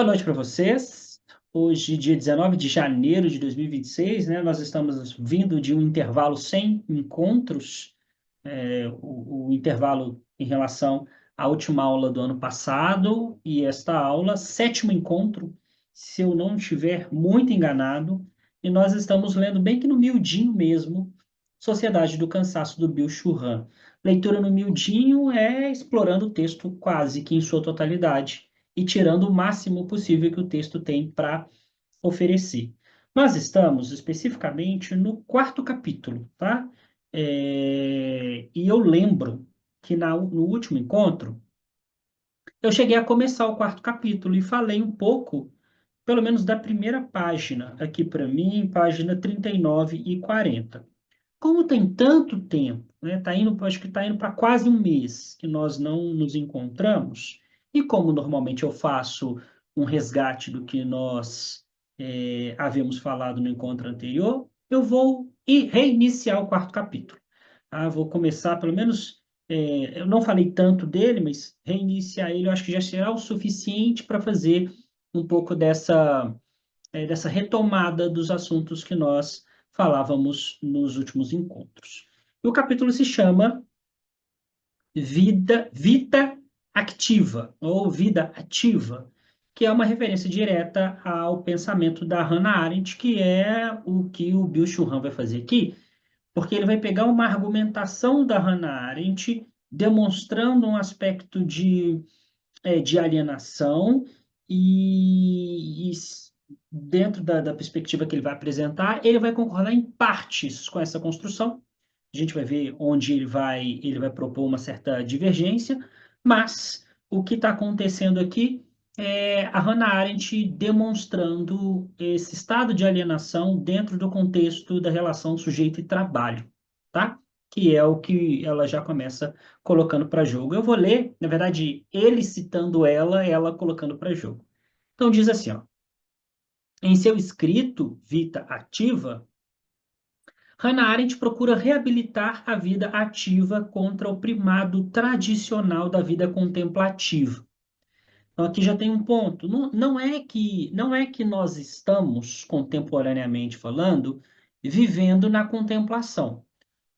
Boa noite para vocês. Hoje, dia 19 de janeiro de 2026, né? Nós estamos vindo de um intervalo sem encontros, o intervalo em relação à última aula do ano passado e esta aula, sétimo encontro, se eu não estiver muito enganado, e nós estamos lendo bem que no miudinho mesmo, Sociedade do Cansaço, do Bill Churran. Leitura no miudinho é explorando o texto quase que em sua totalidade e tirando o máximo possível que o texto tem para oferecer. Nós estamos especificamente no quarto capítulo, tá? E eu lembro que no último encontro eu cheguei a começar o quarto capítulo e falei um pouco, pelo menos da primeira página, aqui para mim, página 39 e 40. Como tem tanto tempo, né? Acho que está indo para quase um mês que nós não nos encontramos, e como normalmente eu faço um resgate do que nós havíamos falado no encontro anterior, eu vou reiniciar o quarto capítulo. Tá? Vou começar, pelo menos, eu não falei tanto dele, mas reiniciar ele eu acho que já será o suficiente para fazer um pouco dessa retomada dos assuntos que nós falávamos nos últimos encontros. E o capítulo se chama Vita Activa, ou Vida Ativa, que é uma referência direta ao pensamento da Hannah Arendt, que é o que o Bill Churran vai fazer aqui, porque ele vai pegar uma argumentação da Hannah Arendt, demonstrando um aspecto de alienação e dentro da perspectiva que ele vai apresentar, ele vai concordar em partes com essa construção. A gente vai ver onde ele vai propor uma certa divergência, mas o que está acontecendo aqui é a Hannah Arendt demonstrando esse estado de alienação dentro do contexto da relação sujeito e trabalho, tá? Que é o que ela já começa colocando para jogo. Eu vou ler, na verdade, ele citando ela colocando para jogo. Então diz assim, ó, em seu escrito Vita Ativa, Hannah Arendt procura reabilitar a vida ativa contra o primado tradicional da vida contemplativa. Então aqui já tem um ponto. Não é que nós estamos contemporaneamente falando vivendo na contemplação.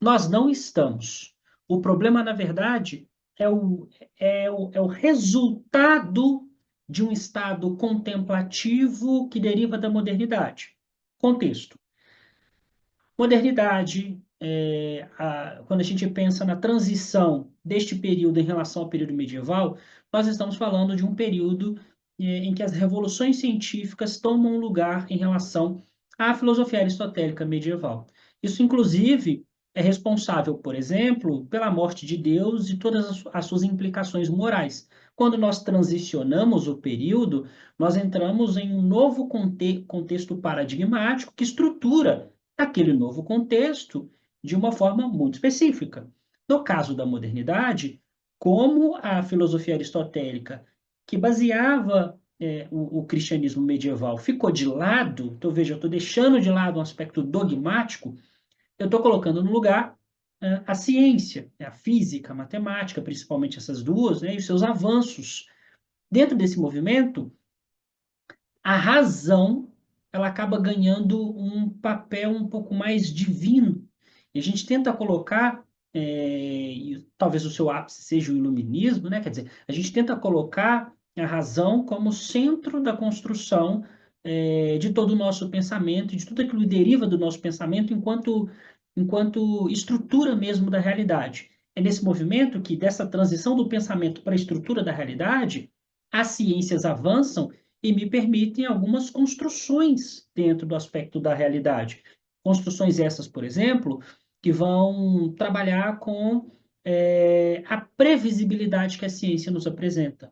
Nós não estamos. O problema, na verdade, é o resultado de um estado contemplativo que deriva da modernidade. Contexto. Modernidade, quando a gente pensa na transição deste período em relação ao período medieval, nós estamos falando de um período em que as revoluções científicas tomam lugar em relação à filosofia aristotélica medieval. Isso, inclusive, é responsável, por exemplo, pela morte de Deus e todas as suas implicações morais. Quando nós transicionamos o período, nós entramos em um novo contexto paradigmático que estrutura aquele novo contexto de uma forma muito específica. No caso da modernidade, como a filosofia aristotélica, que baseava o cristianismo medieval, ficou de lado, então veja, eu estou deixando de lado um aspecto dogmático, eu estou colocando no lugar a ciência, a física, a matemática, principalmente essas duas, né, e os seus avanços. Dentro desse movimento, a razão ela acaba ganhando um papel um pouco mais divino. E a gente tenta colocar, e talvez o seu ápice seja o iluminismo, né? Quer dizer, a gente tenta colocar a razão como centro da construção de todo o nosso pensamento, de tudo aquilo que deriva do nosso pensamento enquanto estrutura mesmo da realidade. É nesse movimento que, dessa transição do pensamento para a estrutura da realidade, as ciências avançam e me permitem algumas construções dentro do aspecto da realidade. Construções essas, por exemplo, que vão trabalhar com a previsibilidade que a ciência nos apresenta.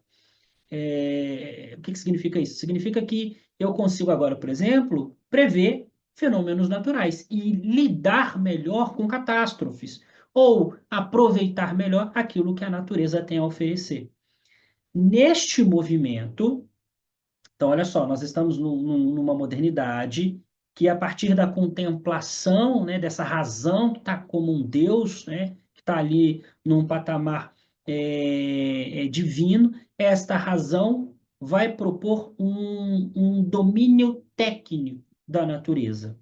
O que significa isso? Significa que eu consigo agora, por exemplo, prever fenômenos naturais e lidar melhor com catástrofes, ou aproveitar melhor aquilo que a natureza tem a oferecer. Neste movimento, então, olha só, nós estamos numa modernidade que, a partir da contemplação, né, dessa razão que está como um Deus, né, que está ali num patamar divino, esta razão vai propor um domínio técnico da natureza.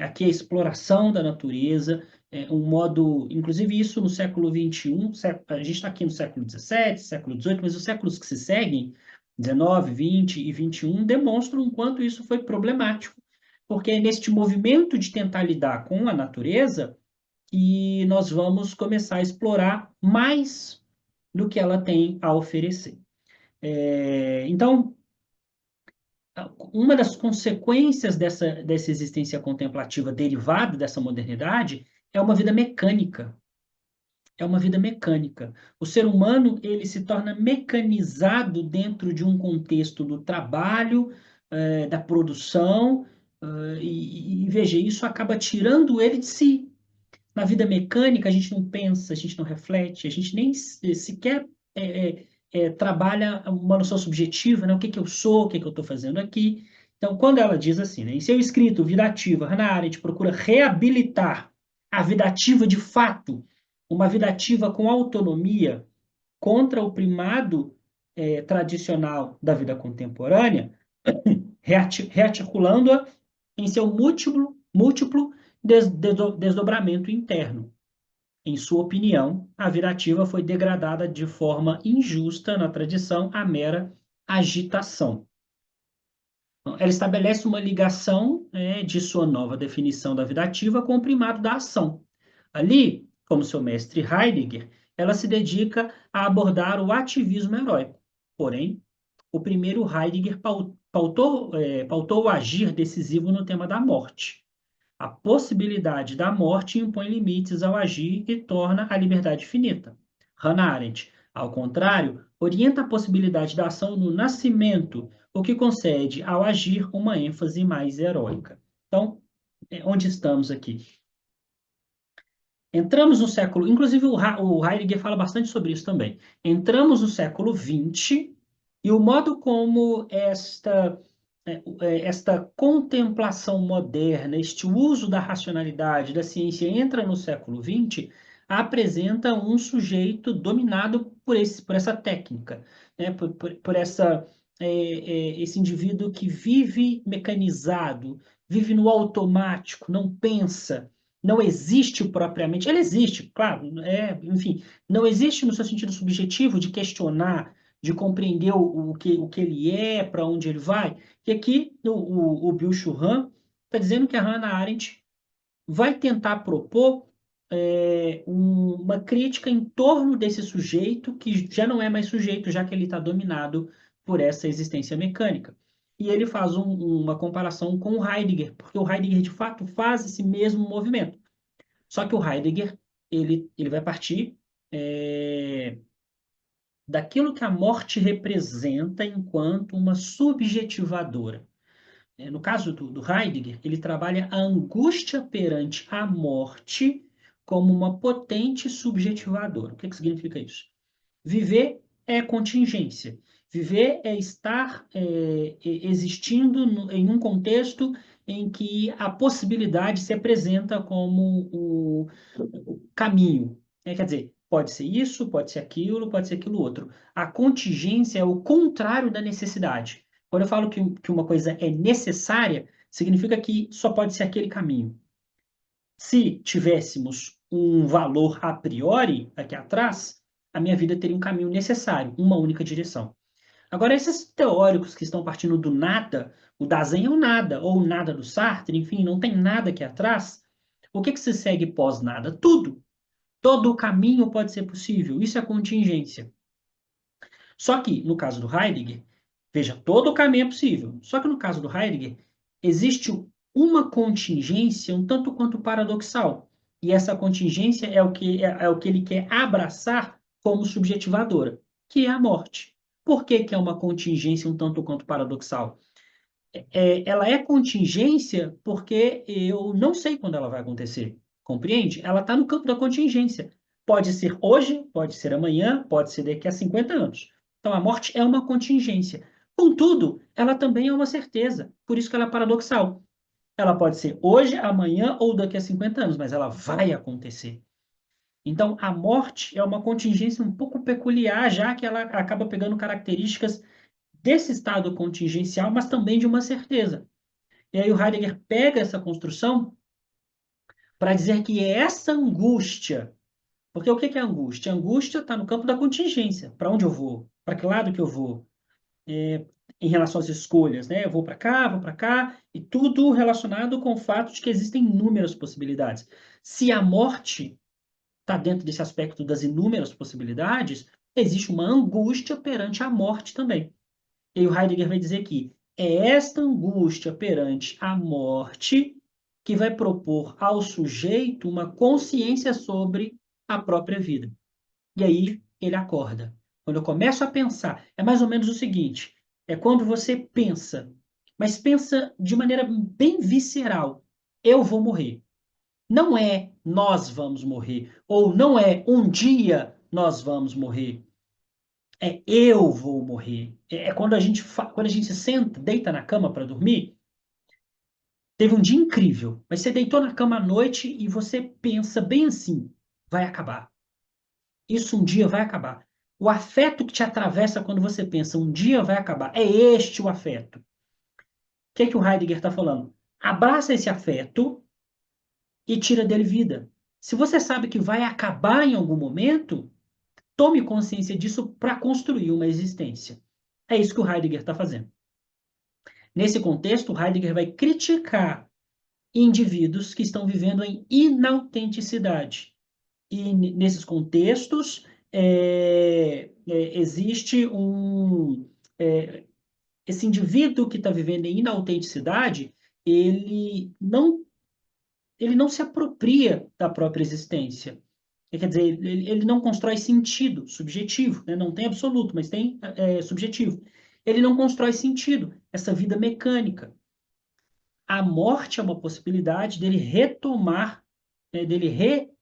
Aqui a exploração da natureza, um modo, inclusive isso no século XXI, a gente está aqui no século XVII, século XVIII, mas os séculos que se seguem, XIX, XX e XXI, demonstram o quanto isso foi problemático, porque é neste movimento de tentar lidar com a natureza que nós vamos começar a explorar mais do que ela tem a oferecer. Então, uma das consequências dessa existência contemplativa derivada dessa modernidade é uma vida mecânica. É uma vida mecânica. O ser humano, ele se torna mecanizado dentro de um contexto do trabalho, da produção, e veja, isso acaba tirando ele de si. Na vida mecânica, a gente não pensa, a gente não reflete, a gente nem sequer trabalha uma noção subjetiva, né? O que que eu sou, o que que eu estou fazendo aqui. Então, quando ela diz assim, né, em seu escrito, Vida Ativa, Hannah Arendt procura reabilitar a vida ativa de fato, uma vida ativa com autonomia contra o primado tradicional da vida contemporânea, rearticulando-a em seu múltiplo desdobramento interno. Em sua opinião, a vida ativa foi degradada de forma injusta na tradição à mera agitação. Ela estabelece uma ligação de sua nova definição da vida ativa com o primado da ação. Ali, como seu mestre Heidegger, ela se dedica a abordar o ativismo heróico. Porém, o primeiro Heidegger pautou o agir decisivo no tema da morte. A possibilidade da morte impõe limites ao agir e torna a liberdade finita. Hannah Arendt, ao contrário, orienta a possibilidade da ação no nascimento, o que concede ao agir uma ênfase mais heróica. Então, onde estamos aqui? Entramos no século, inclusive o Heidegger fala bastante sobre isso também. Entramos no século XX e o modo como esta contemplação moderna, este uso da racionalidade, da ciência entra no século XX, apresenta um sujeito dominado por essa técnica, né? por esse indivíduo que vive mecanizado, vive no automático, não pensa, não existe propriamente. Ele existe, claro, enfim, não existe no seu sentido subjetivo de questionar, de compreender o que ele é, para onde ele vai. E aqui o Byung-Chul Han está dizendo que a Hannah Arendt vai tentar propor uma crítica em torno desse sujeito que já não é mais sujeito, já que ele está dominado por essa existência mecânica. E ele faz uma comparação com o Heidegger, porque o Heidegger, de fato, faz esse mesmo movimento. Só que o Heidegger, ele vai partir daquilo que a morte representa enquanto uma subjetivadora. No caso do Heidegger, ele trabalha a angústia perante a morte como uma potente subjetivadora. O que significa isso? Viver é contingência. Viver é estar existindo em um contexto em que a possibilidade se apresenta como o caminho. Quer dizer, pode ser isso, pode ser aquilo outro. A contingência é o contrário da necessidade. Quando eu falo que uma coisa é necessária, significa que só pode ser aquele caminho. Se tivéssemos um valor a priori aqui atrás, a minha vida teria um caminho necessário, uma única direção. Agora, esses teóricos que estão partindo do nada, o Dasein é o nada, ou o nada do Sartre, enfim, não tem nada aqui atrás, o que se segue pós-nada? Tudo. Todo o caminho pode ser possível. Isso é contingência. Só que, no caso do Heidegger, veja, todo o caminho é possível. Só que no caso do Heidegger, existe uma contingência um tanto quanto paradoxal. E essa contingência é o que ele quer abraçar como subjetivadora, que é a morte. Por que é uma contingência um tanto quanto paradoxal? Ela é contingência porque eu não sei quando ela vai acontecer. Compreende? Ela está no campo da contingência. Pode ser hoje, pode ser amanhã, pode ser daqui a 50 anos. Então, a morte é uma contingência. Contudo, ela também é uma certeza. Por isso que ela é paradoxal. Ela pode ser hoje, amanhã ou daqui a 50 anos, mas ela vai acontecer. Então, a morte é uma contingência um pouco peculiar, já que ela acaba pegando características desse estado contingencial, mas também de uma certeza. E aí o Heidegger pega essa construção para dizer que é essa angústia, porque o que é angústia? A angústia está no campo da contingência. Para onde eu vou? Para que lado que eu vou? Em relação às escolhas, né? Eu vou para cá, e tudo relacionado com o fato de que existem inúmeras possibilidades. Se a morte está dentro desse aspecto das inúmeras possibilidades, existe uma angústia perante a morte também. E o Heidegger vai dizer que é esta angústia perante a morte que vai propor ao sujeito uma consciência sobre a própria vida. E aí ele acorda. Quando eu começo a pensar, é mais ou menos o seguinte: é quando você pensa, mas pensa de maneira bem visceral: eu vou morrer. Não é nós vamos morrer, ou não é um dia nós vamos morrer. É eu vou morrer. É quando a gente se senta, deita na cama para dormir. Teve um dia incrível, mas você deitou na cama à noite e você pensa bem assim: vai acabar. Isso um dia vai acabar. O afeto que te atravessa quando você pensa um dia vai acabar. É este o afeto. O que é que o Heidegger está falando? Abraça esse afeto e tira dele vida. Se você sabe que vai acabar em algum momento, tome consciência disso para construir uma existência. É isso que o Heidegger está fazendo. Nesse contexto, Heidegger vai criticar indivíduos que estão vivendo em inautenticidade. E nesses contextos, existe esse indivíduo que está vivendo em inautenticidade, ele não, ele não se apropria da própria existência. Quer dizer, ele não constrói sentido subjetivo, né? Não tem absoluto, mas tem subjetivo. Ele não constrói sentido, essa vida mecânica. A morte é uma possibilidade dele retomar, dele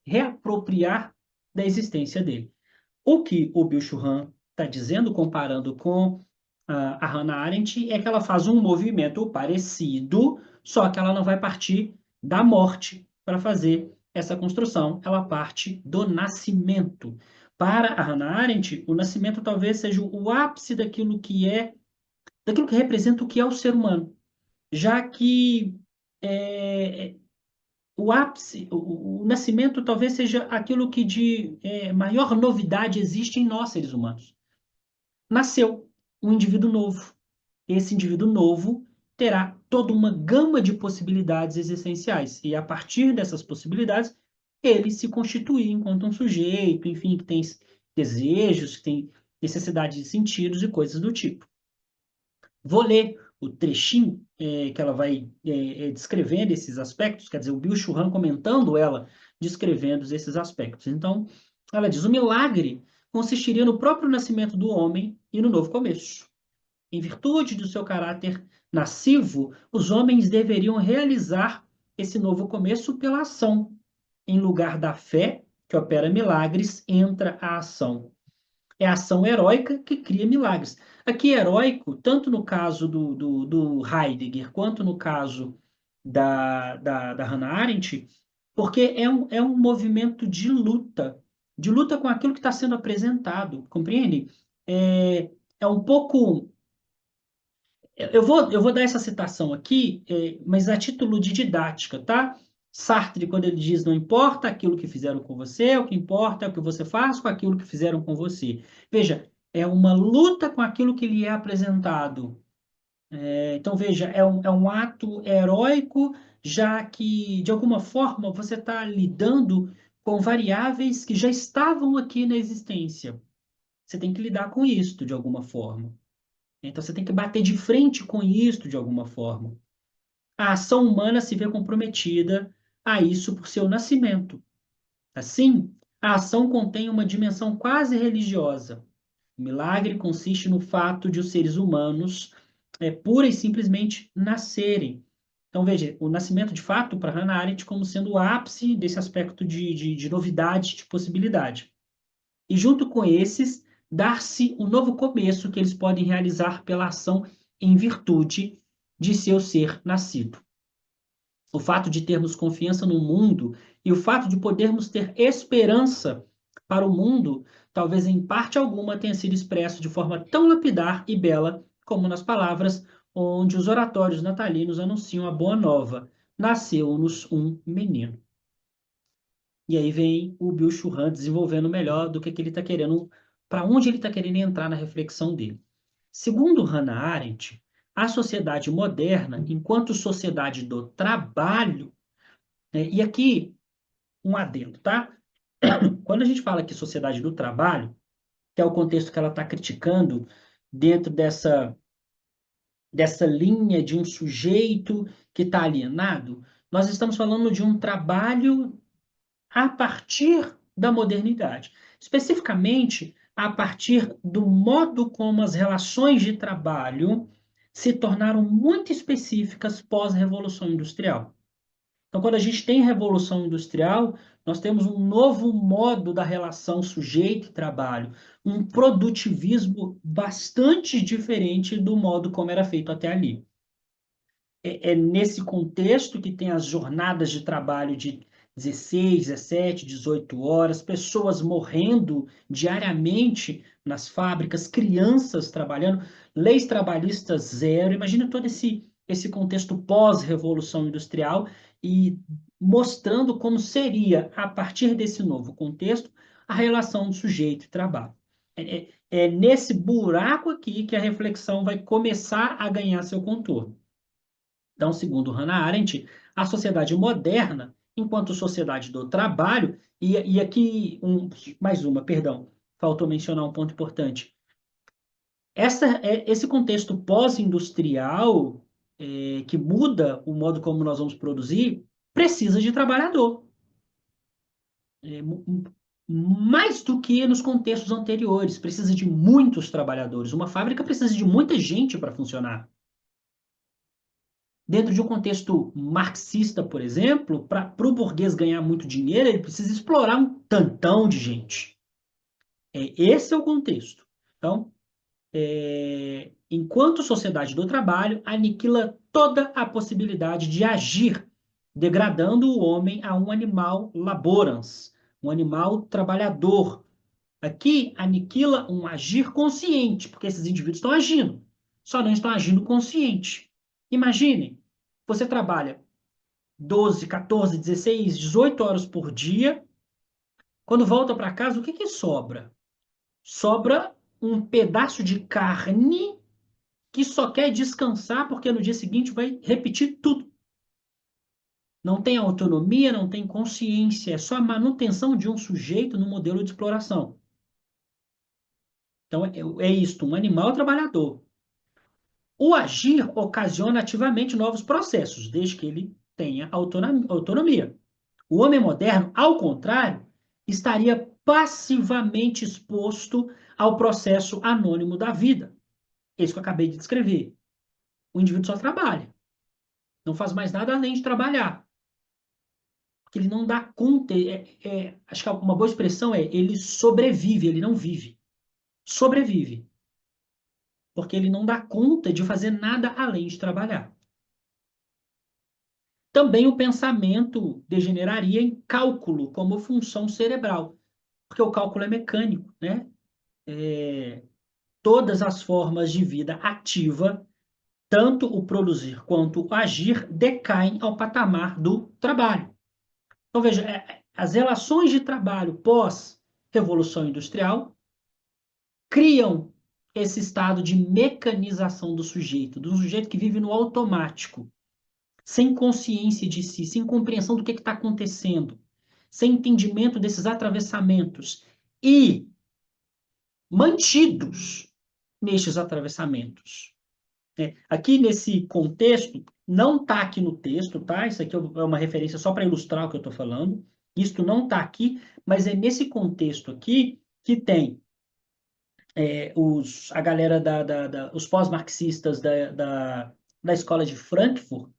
reapropriar da existência dele. O que o Byung-Chul Han está dizendo, comparando com a Hannah Arendt, é que ela faz um movimento parecido, só que ela não vai partir da morte para fazer essa construção, ela parte do nascimento. Para a Hannah Arendt, o nascimento talvez seja o ápice daquilo que representa o que é o ser humano, já que é, o ápice, o nascimento talvez seja aquilo que de maior novidade existe em nós, seres humanos. Nasceu um indivíduo novo. Esse indivíduo novo terá toda uma gama de possibilidades existenciais. E a partir dessas possibilidades, ele se constitui enquanto um sujeito, enfim, que tem desejos, que tem necessidades de sentidos e coisas do tipo. Vou ler o trechinho que ela vai descrevendo esses aspectos, quer dizer, o Byung-Chul Han comentando ela, descrevendo esses aspectos. Então, ela diz: o milagre consistiria no próprio nascimento do homem e no novo começo. Em virtude do seu caráter nascivo, os homens deveriam realizar esse novo começo pela ação. Em lugar da fé, que opera milagres, entra a ação. É a ação heróica que cria milagres. Aqui, heróico, tanto no caso do Heidegger, quanto no caso da Hannah Arendt, porque é um movimento de luta com aquilo que está sendo apresentado, compreende? É um pouco. Eu vou dar essa citação aqui, mas a título de didática, tá? Sartre, quando ele diz: não importa aquilo que fizeram com você, o que importa é o que você faz com aquilo que fizeram com você. Veja, é uma luta com aquilo que lhe é apresentado. Então, veja, é um ato heróico, já que, de alguma forma, você está lidando com variáveis que já estavam aqui na existência. Você tem que lidar com isso, de alguma forma. Então você tem que bater de frente com isso de alguma forma. A ação humana se vê comprometida a isso por seu nascimento. Assim, a ação contém uma dimensão quase religiosa. O milagre consiste no fato de os seres humanos pura e simplesmente nascerem. Então, veja, o nascimento, de fato, para Hannah Arendt, como sendo o ápice desse aspecto de novidade, de possibilidade. E junto com esses, dar-se um novo começo que eles podem realizar pela ação em virtude de seu ser nascido. O fato de termos confiança no mundo e o fato de podermos ter esperança para o mundo, talvez em parte alguma tenha sido expresso de forma tão lapidar e bela como nas palavras onde os oratórios natalinos anunciam a boa nova. Nasceu-nos um menino. E aí vem o Bill Churran desenvolvendo melhor do que ele está querendo, para onde ele está querendo entrar na reflexão dele. Segundo Hannah Arendt, a sociedade moderna, enquanto sociedade do trabalho, né, e aqui um adendo, tá? Quando a gente fala que sociedade do trabalho, que é o contexto que ela está criticando dentro dessa linha de um sujeito que está alienado, nós estamos falando de um trabalho a partir da modernidade. Especificamente, a partir do modo como as relações de trabalho se tornaram muito específicas pós-Revolução Industrial. Então, quando a gente tem Revolução Industrial, nós temos um novo modo da relação sujeito e trabalho, um produtivismo bastante diferente do modo como era feito até ali. É nesse contexto que tem as jornadas de trabalho de 16, 17, 18 horas, pessoas morrendo diariamente nas fábricas, crianças trabalhando, leis trabalhistas zero. Imagina todo esse contexto pós-revolução industrial e mostrando como seria, a partir desse novo contexto, a relação do sujeito e trabalho. É nesse buraco aqui que a reflexão vai começar a ganhar seu contorno. Então, segundo Hannah Arendt, a sociedade moderna, enquanto sociedade do trabalho, e aqui mais uma, perdão, faltou mencionar um ponto importante. Esse contexto pós-industrial, que muda o modo como nós vamos produzir, precisa de trabalhador. É, mais do que nos contextos anteriores, precisa de muitos trabalhadores. Uma fábrica precisa de muita gente para funcionar. Dentro de um contexto marxista, por exemplo, para o burguês ganhar muito dinheiro, ele precisa explorar um tantão de gente. Esse é o contexto. Então, enquanto sociedade do trabalho, aniquila toda a possibilidade de agir, degradando o homem a um animal laborans, um animal trabalhador. Aqui, aniquila um agir consciente, porque esses indivíduos estão agindo, só não estão agindo consciente. Imaginem, você trabalha 12, 14, 16, 18 horas por dia. Quando volta para casa, o que sobra? Sobra um pedaço de carne que só quer descansar porque no dia seguinte vai repetir tudo. Não tem autonomia, não tem consciência, é só a manutenção de um sujeito no modelo de exploração. Então, é isto, um animal trabalhador. O agir ocasiona ativamente novos processos, desde que ele tenha autonomia. O homem moderno, ao contrário, estaria passivamente exposto ao processo anônimo da vida. Isso que eu acabei de descrever. O indivíduo só trabalha. Não faz mais nada além de trabalhar. Porque ele não dá conta. Acho que uma boa expressão é ele sobrevive, ele não vive. Sobrevive. Porque ele não dá conta de fazer nada além de trabalhar. Também o pensamento degeneraria em cálculo como função cerebral, porque o cálculo é mecânico, né? Todas as formas de vida ativa, tanto o produzir quanto o agir, decaem ao patamar do trabalho. Então, veja, as relações de trabalho pós-revolução industrial criam esse estado de mecanização do sujeito que vive no automático, sem consciência de si, sem compreensão do que está acontecendo, sem entendimento desses atravessamentos e mantidos nestes atravessamentos. Aqui nesse contexto, não está aqui no texto, tá? Isso aqui é uma referência só para ilustrar o que eu estou falando. Isto não está aqui, mas é nesse contexto aqui que tem a galera os pós-marxistas da escola de Frankfurt,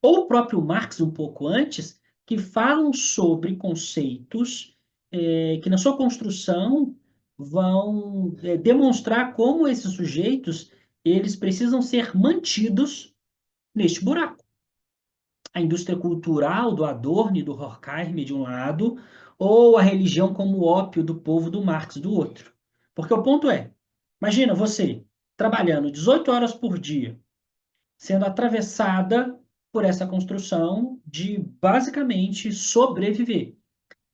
ou o próprio Marx um pouco antes, que falam sobre conceitos que na sua construção vão demonstrar como esses sujeitos eles precisam ser mantidos neste buraco. A indústria cultural do Adorno e do Horkheimer de um lado, ou a religião como ópio do povo do Marx do outro. Porque o ponto é, imagina você trabalhando 18 horas por dia, sendo atravessada por essa construção de, basicamente, sobreviver.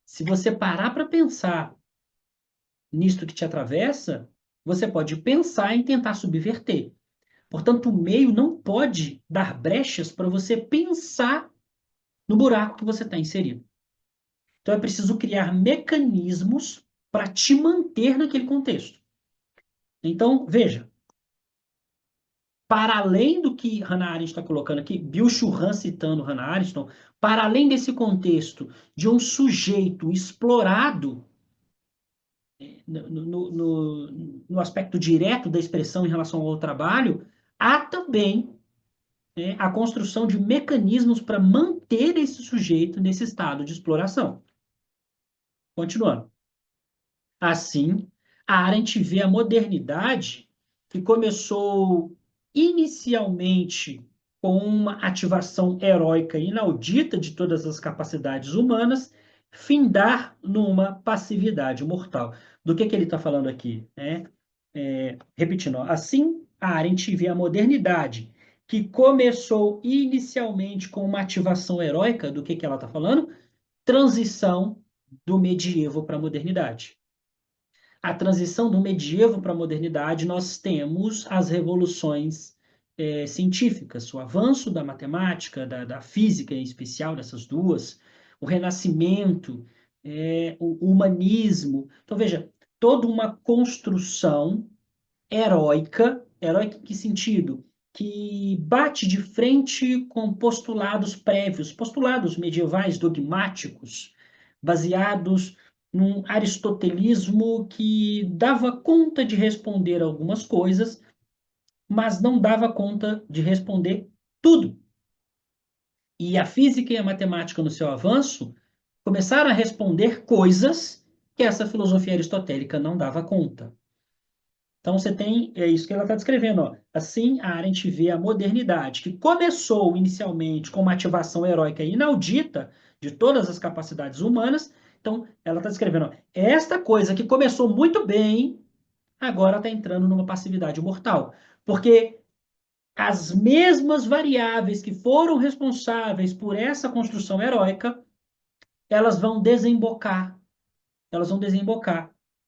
Se você parar para pensar nisto que te atravessa, você pode pensar em tentar subverter. Portanto, o meio não pode dar brechas para você pensar no buraco que você está inserido. Então, é preciso criar mecanismos para te manter naquele contexto. Então, veja, para além do que Hannah Arendt está colocando aqui, Byung-Chul Han citando Hannah Arendt, então, para além desse contexto de um sujeito explorado no aspecto direto da expressão em relação ao trabalho, há também a construção de mecanismos para manter esse sujeito nesse estado de exploração. Continuando. Assim, a Arendt vê a modernidade, que começou inicialmente com uma ativação heróica inaudita de todas as capacidades humanas, findar numa passividade mortal. Do que ele está falando aqui? Repetindo, assim, a Arendt vê a modernidade, que começou inicialmente com uma ativação heróica, do que ela está falando? Transição do medievo para a modernidade. A transição do medievo para a modernidade, nós temos as revoluções científicas, o avanço da matemática, da física em especial, dessas duas, o renascimento, o humanismo. Então, veja, toda uma construção heróica, heróica em que sentido? Que bate de frente com postulados prévios, postulados medievais dogmáticos, baseados num aristotelismo que dava conta de responder algumas coisas, mas não dava conta de responder tudo. E a física e a matemática, no seu avanço, começaram a responder coisas que essa filosofia aristotélica não dava conta. Então você tem, é isso que ela está descrevendo, ó. Assim, a Arendt vê a modernidade, que começou inicialmente com uma ativação heróica inaudita de todas as capacidades humanas. Então, ela está descrevendo, ó, esta coisa que começou muito bem, agora está entrando numa passividade mortal. Porque as mesmas variáveis que foram responsáveis por essa construção heróica, elas vão desembocar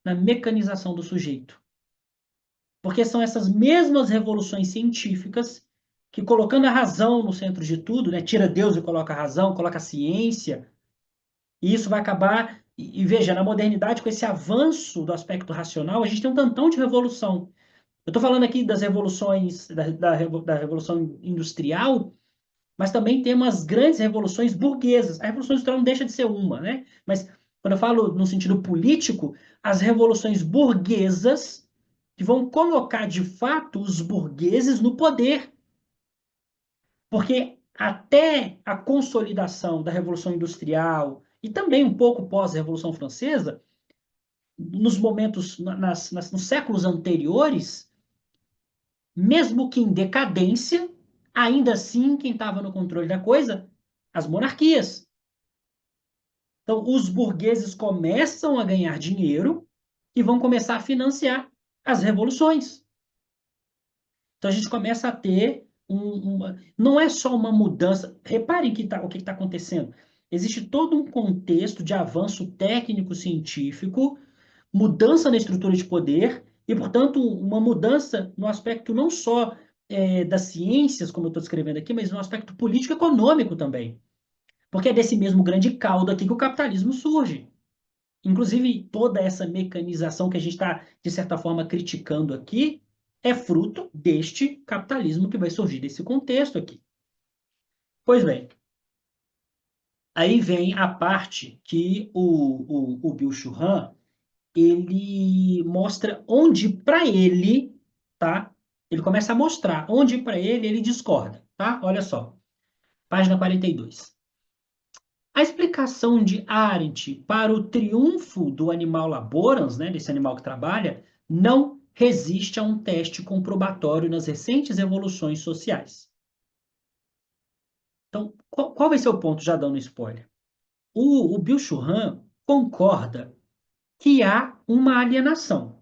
na mecanização do sujeito. Porque são essas mesmas revoluções científicas que, colocando a razão no centro de tudo, né, tira Deus e coloca a razão, coloca a ciência, e isso vai acabar. E veja, na modernidade, com esse avanço do aspecto racional, a gente tem um tantão de revolução. Eu estou falando aqui das revoluções, da Revolução Industrial, mas também tem umas grandes revoluções burguesas. A Revolução Industrial não deixa de ser uma, né? Mas quando eu falo no sentido político, as revoluções burguesas que vão colocar de fato os burgueses no poder. Porque até a consolidação da Revolução Industrial e também um pouco pós-Revolução Francesa, nos momentos, nos séculos anteriores, mesmo que em decadência, ainda assim quem estava no controle da coisa, as monarquias. Então, os burgueses começam a ganhar dinheiro e vão começar a financiar as revoluções. Então, a gente começa a ter não é só uma mudança. Reparem o que está acontecendo. Existe todo um contexto de avanço técnico-científico, mudança na estrutura de poder e, portanto, uma mudança no aspecto não só das ciências, como eu estou descrevendo aqui, mas no aspecto político-econômico também. Porque é desse mesmo grande caldo aqui que o capitalismo surge. Inclusive, toda essa mecanização que a gente está, de certa forma, criticando aqui é fruto deste capitalismo que vai surgir desse contexto aqui. Pois bem, aí vem a parte que o Byung-Chul Han, ele mostra onde para ele, tá? Ele começa a mostrar onde para ele discorda, tá? Olha só, página 42. A explicação de Arendt para o triunfo do animal laborans, né, desse animal que trabalha, não resiste a um teste comprobatório nas recentes evoluções sociais. Então, qual vai ser o ponto, já dando spoiler? O Byung-Chul Han concorda que há uma alienação.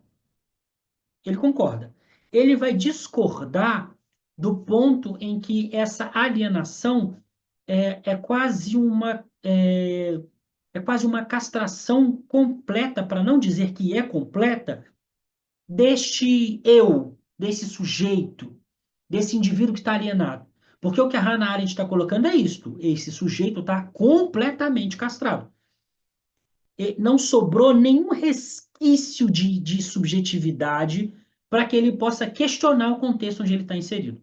Ele concorda. ele vai discordar do ponto em que essa alienação é quase uma castração completa, para não dizer que é completa, deste eu, desse sujeito, desse indivíduo que está alienado. Porque o que a Hannah Arendt está colocando é isto: esse sujeito está completamente castrado. E não sobrou nenhum resquício de subjetividade para que ele possa questionar o contexto onde ele está inserido.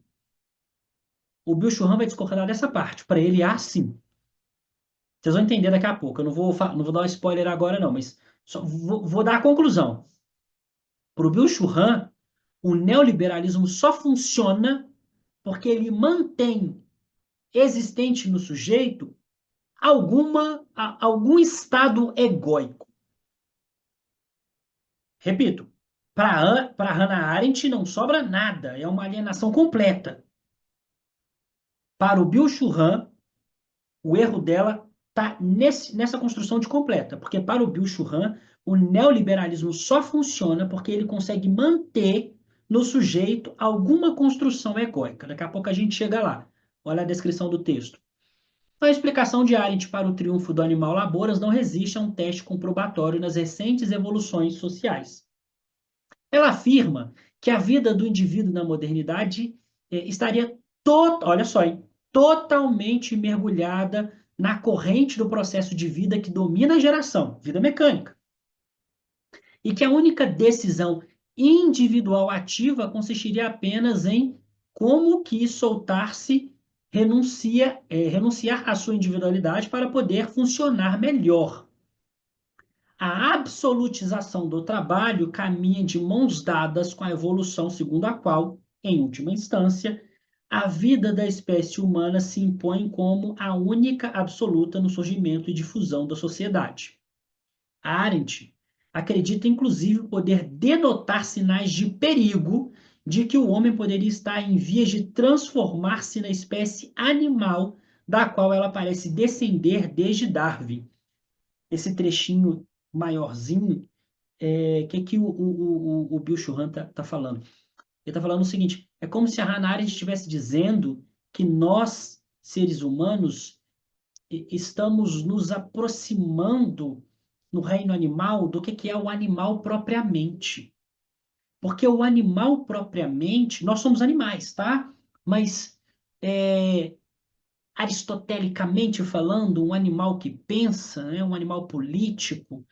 O Bill Churran vai discordar dessa parte. Para ele, é assim. Vocês vão entender daqui a pouco. Eu não vou dar um spoiler agora, não, mas só vou dar a conclusão. Para o Bill Churran, o neoliberalismo só funciona porque ele mantém existente no sujeito algum estado egóico. Repito, para Hannah Arendt não sobra nada, é uma alienação completa. Para o Bill Churran, o erro dela está nessa construção de completa, porque para o Bill Churran, o neoliberalismo só funciona porque ele consegue manter no sujeito alguma construção egóica. Daqui a pouco a gente chega lá. Olha a descrição do texto. A explicação de Arendt para o triunfo do animal laboras não resiste a um teste comprobatório nas recentes evoluções sociais. Ela afirma que a vida do indivíduo na modernidade estaria, olha só, hein, totalmente mergulhada na corrente do processo de vida que domina a geração, vida mecânica. E que a única decisão individual ativa consistiria apenas em como que soltar-se, renunciar à sua individualidade para poder funcionar melhor. A absolutização do trabalho caminha de mãos dadas com a evolução segundo a qual, em última instância, a vida da espécie humana se impõe como a única absoluta no surgimento e difusão da sociedade. Arendt acredita, inclusive, poder denotar sinais de perigo de que o homem poderia estar em vias de transformar-se na espécie animal da qual ela parece descender desde Darwin. Esse trechinho maiorzinho, que o Bill Churran tá falando? Ele está falando o seguinte: é como se a Hannah Arendt estivesse dizendo que nós, seres humanos, estamos nos aproximando no reino animal do que é o animal propriamente. Porque o animal propriamente, nós somos animais, tá? Mas, aristotelicamente falando, um animal que pensa, né, um animal político.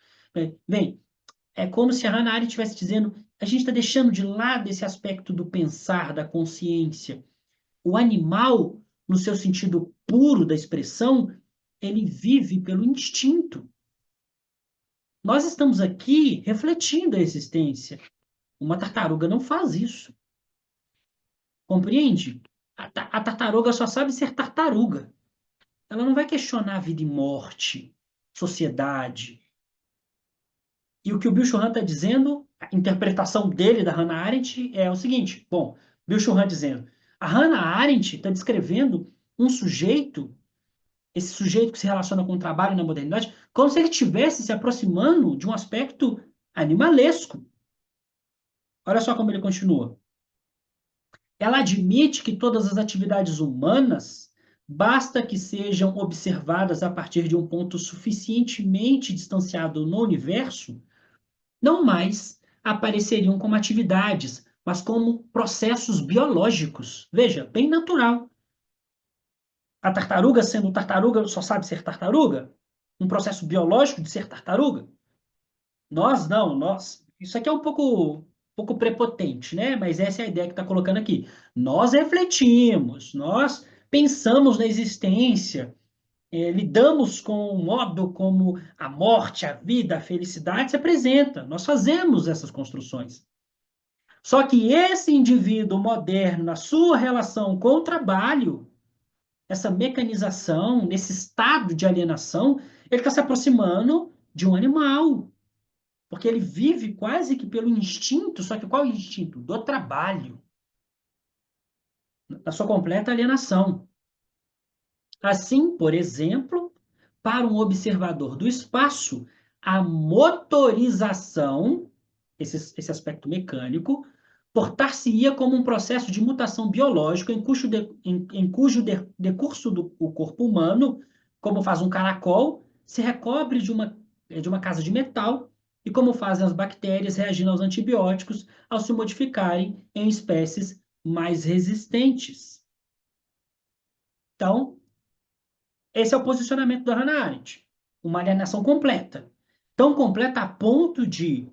Bem, é como se a Hannah Arendt estivesse dizendo: a gente está deixando de lado esse aspecto do pensar, da consciência. O animal, no seu sentido puro da expressão, ele vive pelo instinto. Nós estamos aqui refletindo a existência. Uma tartaruga não faz isso. Compreende? A tartaruga só sabe ser tartaruga. Ela não vai questionar vida e morte, sociedade. E o que o Bill Churran está dizendo, a interpretação dele da Hannah Arendt é o seguinte: bom, Bill Churran dizendo, a Hannah Arendt está descrevendo um sujeito, esse sujeito que se relaciona com o trabalho na modernidade, como se ele estivesse se aproximando de um aspecto animalesco. Olha só como ele continua. Ela admite que todas as atividades humanas basta que sejam observadas a partir de um ponto suficientemente distanciado no universo, não mais apareceriam como atividades, mas como processos biológicos. Veja, bem natural. A tartaruga, sendo tartaruga, só sabe ser tartaruga? Um processo biológico de ser tartaruga? Nós não, nós. Isso aqui é um pouco prepotente, né? Mas essa é a ideia que está colocando aqui. Nós refletimos, nós pensamos na existência, lidamos com o modo como a morte, a vida, a felicidade se apresenta. Nós fazemos essas construções. Só que esse indivíduo moderno, na sua relação com o trabalho, essa mecanização, nesse estado de alienação, ele está se aproximando de um animal. Porque ele vive quase que pelo instinto, só que qual é o instinto? Do trabalho. Da sua completa alienação. Assim, por exemplo, para um observador do espaço, a motorização, esse aspecto mecânico, portar-se-ia como um processo de mutação biológico em cujo decurso o corpo humano, como faz um caracol, se recobre de uma casa de metal, e como fazem as bactérias reagindo aos antibióticos ao se modificarem em espécies mais resistentes. Então, esse é o posicionamento da Hannah Arendt. Uma alienação completa. Tão completa a ponto de,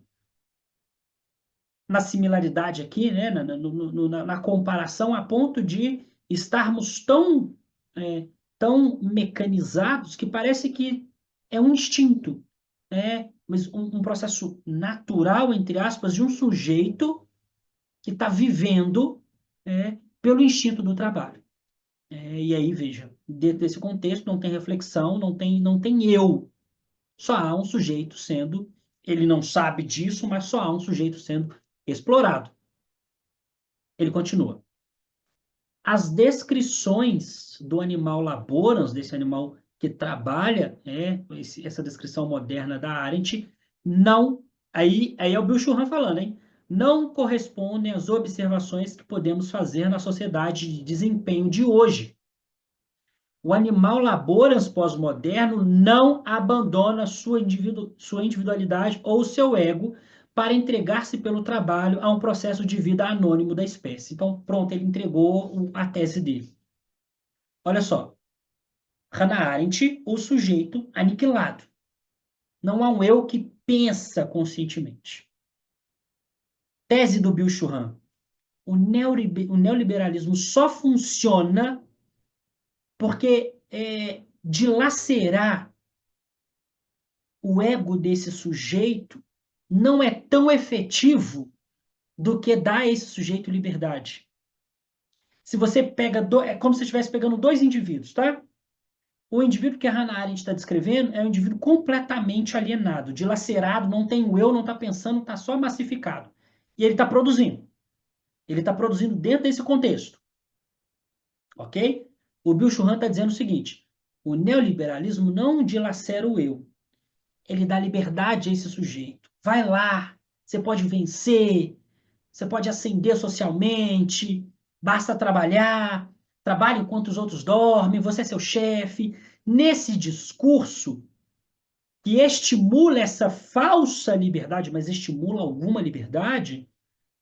na similaridade aqui, né, na comparação, a ponto de estarmos tão mecanizados que parece que é um instinto, né, mas um processo natural, entre aspas, de um sujeito que está vivendo pelo instinto do trabalho. E aí, veja, dentro desse contexto não tem reflexão, não tem eu. Só há um sujeito sendo, ele não sabe disso, mas só há um sujeito sendo explorado. Ele continua. As descrições do animal laborans, desse animal que trabalha, essa descrição moderna da Arendt, não, aí é o Bill Churran falando, hein? Não correspondem às observações que podemos fazer na sociedade de desempenho de hoje. O animal laborans pós-moderno não abandona sua individualidade ou seu ego para entregar-se pelo trabalho a um processo de vida anônimo da espécie. Então, pronto, ele entregou a tese dele. Olha só. Hannah Arendt, o sujeito aniquilado. Não há um eu que pensa conscientemente. Tese do Bill Churran. O neoliberalismo só funciona porque dilacerar o ego desse sujeito não é tão efetivo do que dar a esse sujeito liberdade. Se você pega, é como se você estivesse pegando dois indivíduos, tá? O indivíduo que a Hannah Arendt está descrevendo é um indivíduo completamente alienado, dilacerado, não tem o eu, não está pensando, está só massificado. E ele está produzindo. Ele está produzindo dentro desse contexto. Ok? O Bill Churran está dizendo o seguinte: o neoliberalismo não dilacera o eu. Ele dá liberdade a esse sujeito. Vai lá, você pode vencer, você pode ascender socialmente, basta trabalhar, trabalhe enquanto os outros dormem, você é seu chefe. Nesse discurso que estimula essa falsa liberdade, mas estimula alguma liberdade,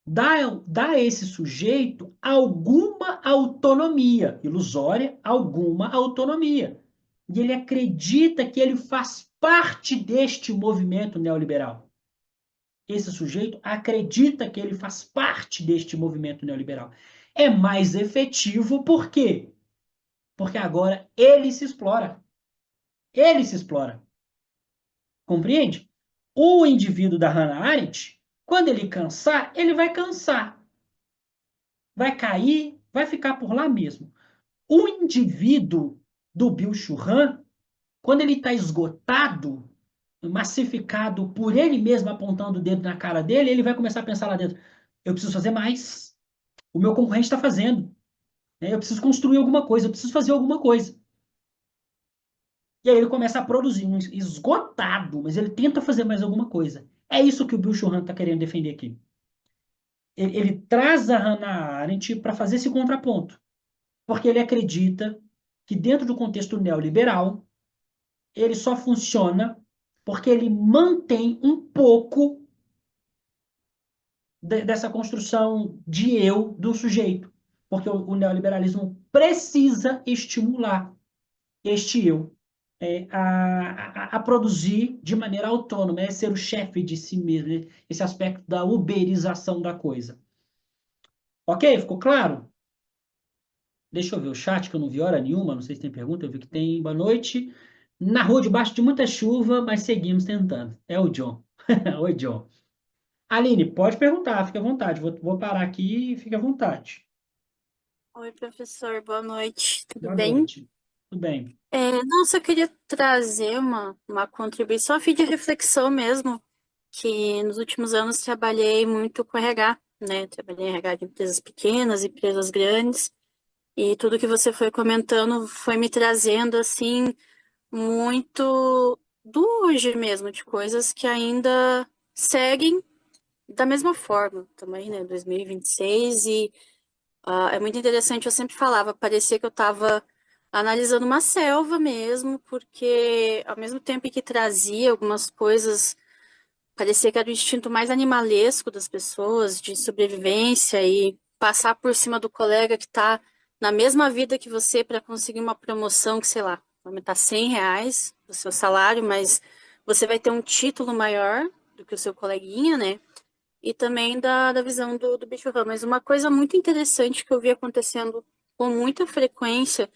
dá a esse sujeito alguma autonomia, ilusória, alguma autonomia. E ele acredita que ele faz parte deste movimento neoliberal. Esse sujeito acredita que ele faz parte deste movimento neoliberal. É mais efetivo por quê? Porque agora ele se explora. Ele se explora. Compreende? O indivíduo da Hannah Arendt, quando ele cansar, ele vai cansar. Vai cair, vai ficar por lá mesmo. O indivíduo do Bill Churran, quando ele está esgotado, massificado por ele mesmo apontando o dedo na cara dele, ele vai começar a pensar lá dentro: eu preciso fazer mais. O meu concorrente está fazendo. Eu preciso construir alguma coisa, eu preciso fazer alguma coisa. E aí ele começa a produzir um esgotado, mas ele tenta fazer mais alguma coisa. É isso que o Bill Churran está querendo defender aqui. Ele traz a Hannah Arendt para fazer esse contraponto, porque ele acredita que dentro do contexto neoliberal, ele só funciona porque ele mantém um pouco dessa construção de eu do sujeito. Porque o neoliberalismo precisa estimular este eu a produzir de maneira autônoma, ser o chefe de si mesmo, né? Esse aspecto da uberização da coisa. Ok? Ficou claro? Deixa eu ver o chat, que eu não vi hora nenhuma, não sei se tem pergunta, eu vi que tem. Boa noite. Na rua debaixo de muita chuva, mas seguimos tentando. É o John. Oi, John. Aline, pode perguntar, fica à vontade. Vou parar aqui e fica à vontade. Oi, professor, boa noite, tudo Boa bem? noite. Tudo bem. Nossa, eu queria trazer uma contribuição a fim de reflexão mesmo, que nos últimos anos trabalhei muito com RH, né? Trabalhei em RH de empresas pequenas, empresas grandes, e tudo que você foi comentando foi me trazendo, assim, muito do hoje mesmo, de coisas que ainda seguem da mesma forma também, né, 2026, e é muito interessante, eu sempre falava, parecia que eu estava analisando uma selva mesmo, porque ao mesmo tempo que trazia algumas coisas, parecia que era o instinto mais animalesco das pessoas, de sobrevivência e passar por cima do colega que está na mesma vida que você para conseguir uma promoção que, sei lá, vai aumentar R$ 100 o seu salário, mas você vai ter um título maior do que o seu coleguinha, né? E também da visão do bicho rã. Mas uma coisa muito interessante que eu vi acontecendo com muita frequência,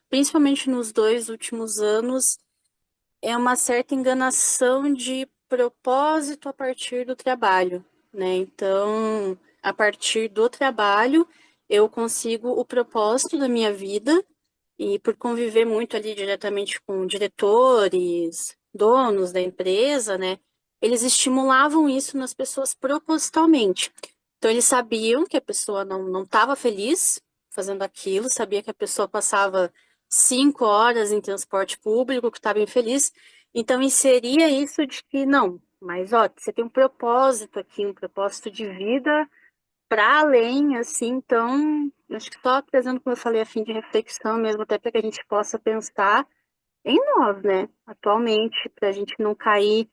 principalmente nos 2 últimos anos, é uma certa enganação de propósito a partir do trabalho, né? Então, a partir do trabalho, eu consigo o propósito da minha vida e por conviver muito ali diretamente com diretores, donos da empresa, né? Eles estimulavam isso nas pessoas propositalmente. Então, eles sabiam que a pessoa não estava feliz fazendo aquilo, sabia que a pessoa passava 5 horas em transporte público, que estava infeliz. Então, inseria isso de que, não, mas ó, você tem um propósito aqui, um propósito de vida para além, assim, então, acho que só trazendo, como eu falei, a fim de reflexão mesmo, até para que a gente possa pensar em nós, né, atualmente, para a gente não cair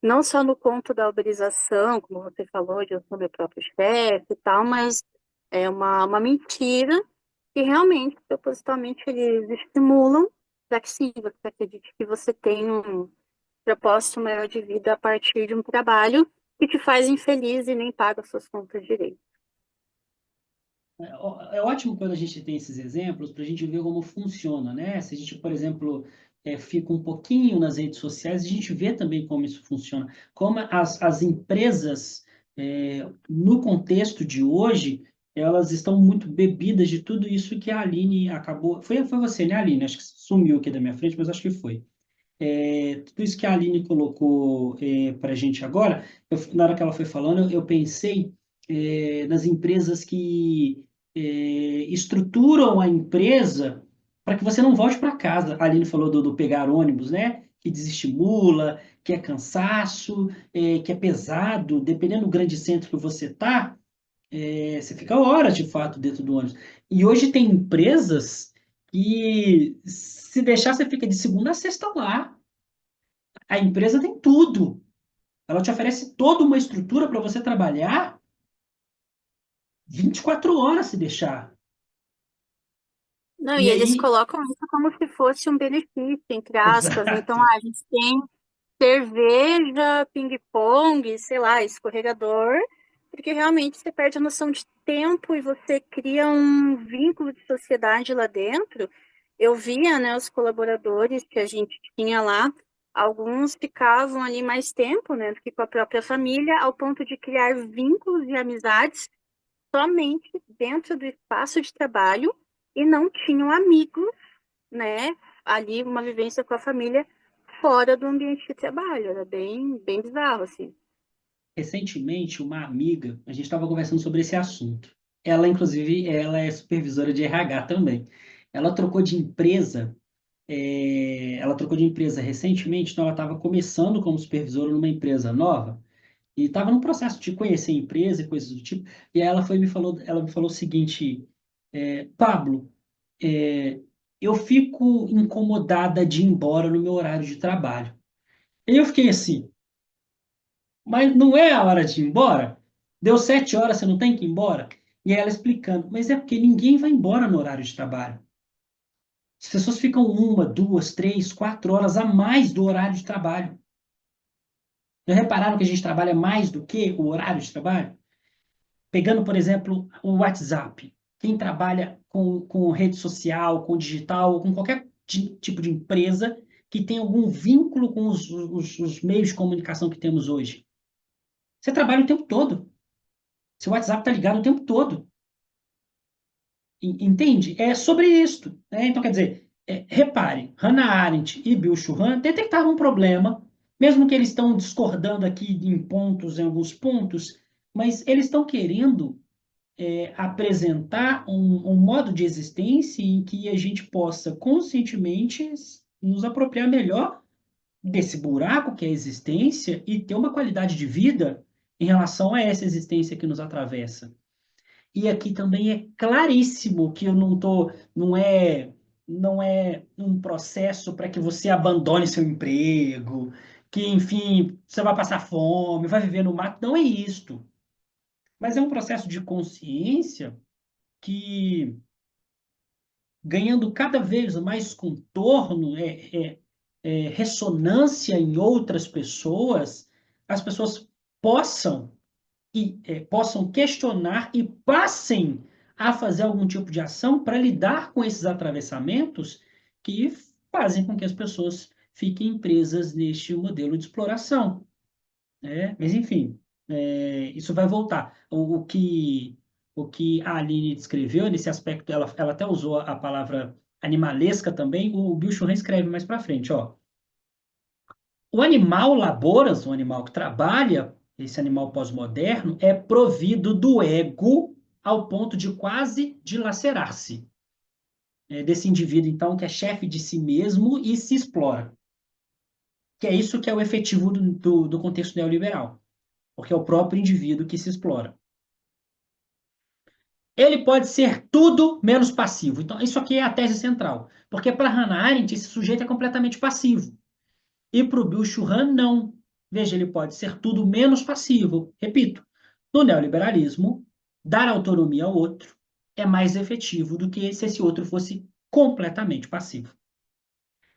não só no conto da uberização, como você falou, de eu sou meu próprio chefe e tal, mas é uma mentira que realmente, propositalmente, eles estimulam para que sim, você acredite que você tem um propósito maior de vida a partir de um trabalho que te faz infeliz e nem paga suas contas direito. É ótimo quando a gente tem esses exemplos para a gente ver como funciona, né? Se a gente, por exemplo, fica um pouquinho nas redes sociais, a gente vê também como isso funciona, como as empresas, no contexto de hoje, elas estão muito bebidas de tudo isso que a Aline acabou. Foi você, né, Aline? Acho que sumiu aqui da minha frente, mas acho que foi. Tudo isso que a Aline colocou para a gente agora, na hora que ela foi falando, eu pensei nas empresas que estruturam a empresa para que você não volte para casa. A Aline falou do pegar ônibus, né? Que desestimula, que é cansaço, que é pesado, dependendo do grande centro que você está, você fica horas de fato dentro do ônibus. E hoje tem empresas que, se deixar, você fica de segunda a sexta lá. A empresa tem tudo. Ela te oferece toda uma estrutura para você trabalhar 24 horas se deixar. Não, e E eles aí, colocam isso como se fosse um benefício, entre aspas. Então, exato. a gente tem cerveja, ping-pong, sei lá, escorregador, porque realmente você perde a noção de tempo e você cria um vínculo de sociedade lá dentro. Eu via, né, os colaboradores que a gente tinha lá, alguns ficavam ali mais tempo, né, do que com a própria família, ao ponto de criar vínculos e amizades somente dentro do espaço de trabalho e não tinham amigos, né, ali uma vivência com a família fora do ambiente de trabalho. Era bem, bem bizarro, assim. Recentemente, uma amiga, a gente estava conversando sobre esse assunto. Ela, inclusive, ela é supervisora de RH também. Ela trocou de empresa, ela trocou de empresa recentemente, então ela estava começando como supervisora numa empresa nova. E estava num processo de conhecer a empresa e coisas do tipo. E aí ela me falou o seguinte, Pablo, é, eu fico incomodada de ir embora no meu horário de trabalho. E eu fiquei assim, mas não é a hora de ir embora? Deu 7 horas, você não tem que ir embora? E aí ela explicando, mas é porque ninguém vai embora no horário de trabalho. As pessoas ficam 1, 2, 3, 4 horas a mais do horário de trabalho. Já repararam que a gente trabalha mais do que o horário de trabalho? Pegando, por exemplo, o WhatsApp. Quem trabalha com rede social, com digital, com qualquer tipo de empresa que tem algum vínculo com os meios de comunicação que temos hoje. Você trabalha o tempo todo. Seu WhatsApp está ligado o tempo todo. Entende? É sobre isto. Né? Então, quer dizer, repare, Hannah Arendt e Bill Churran detectaram um problema, mesmo que eles estão discordando aqui em pontos, em alguns pontos, mas eles estão querendo apresentar um modo de existência em que a gente possa conscientemente nos apropriar melhor desse buraco que é a existência e ter uma qualidade de vida em relação a essa existência que nos atravessa. E aqui também é claríssimo que eu não é um processo para que você abandone seu emprego, que, enfim, você vai passar fome, vai viver no mato. Não é isto. Mas é um processo de consciência que, ganhando cada vez mais contorno, ressonância em outras pessoas, as pessoas possam possam questionar e passem a fazer algum tipo de ação para lidar com esses atravessamentos que fazem com que as pessoas fiquem presas neste modelo de exploração. Né? Mas, enfim, isso vai voltar. O que a Aline descreveu nesse aspecto, ela até usou a palavra animalesca também, o Bill Churran escreve mais para frente, ó. O animal laboras, um animal que trabalha, esse animal pós-moderno, é provido do ego ao ponto de quase dilacerar-se. Desse indivíduo, então, que é chefe de si mesmo e se explora. Que é isso que é o efetivo do contexto neoliberal. Porque é o próprio indivíduo que se explora. Ele pode ser tudo menos passivo. Então, isso aqui é a tese central. Porque para Hannah Arendt, esse sujeito é completamente passivo. E para o Bill Churran, não. Veja, ele pode ser tudo menos passivo. Repito, no neoliberalismo, dar autonomia ao outro é mais efetivo do que se esse outro fosse completamente passivo.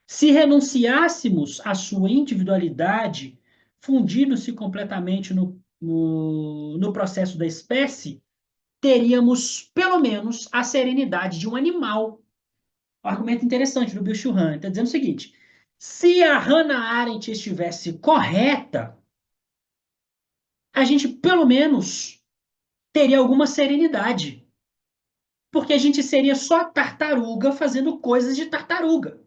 Se renunciássemos à sua individualidade, fundindo-se completamente no processo da espécie, teríamos, pelo menos, a serenidade de um animal. Um argumento interessante do Bill Churran. Está dizendo o seguinte: se a Hannah Arendt estivesse correta, a gente, pelo menos, teria alguma serenidade. Porque a gente seria só tartaruga fazendo coisas de tartaruga.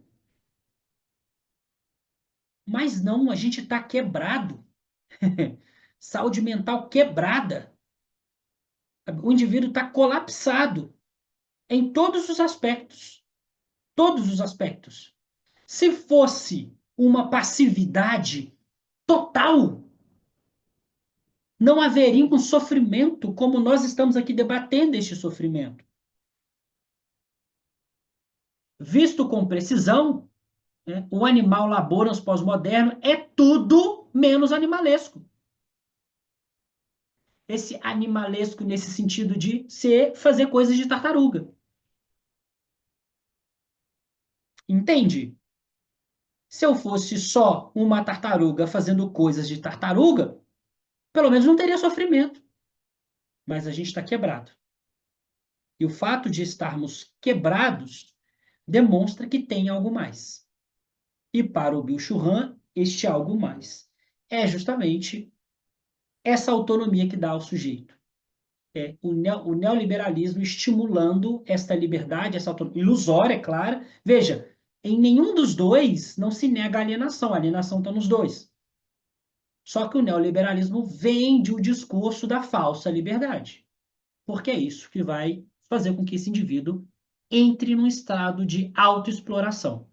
Mas não, a gente está quebrado. Saúde mental quebrada. O indivíduo está colapsado em todos os aspectos. Todos os aspectos. Se fosse uma passividade total, não haveria um sofrimento como nós estamos aqui debatendo este sofrimento. Visto com precisão, né, o animal laborans pós-moderno é tudo menos animalesco. Esse animalesco nesse sentido de fazer coisas de tartaruga. Entende? Se eu fosse só uma tartaruga fazendo coisas de tartaruga, pelo menos não teria sofrimento. Mas a gente está quebrado. E o fato de estarmos quebrados demonstra que tem algo mais. E para o Bill Churran, este algo mais é justamente essa autonomia que dá ao sujeito. O neoliberalismo estimulando esta liberdade, essa autonomia ilusória, é claro. Veja, em nenhum dos dois não se nega a alienação está nos dois. Só que o neoliberalismo vende o discurso da falsa liberdade, porque é isso que vai fazer com que esse indivíduo entre num estado de autoexploração.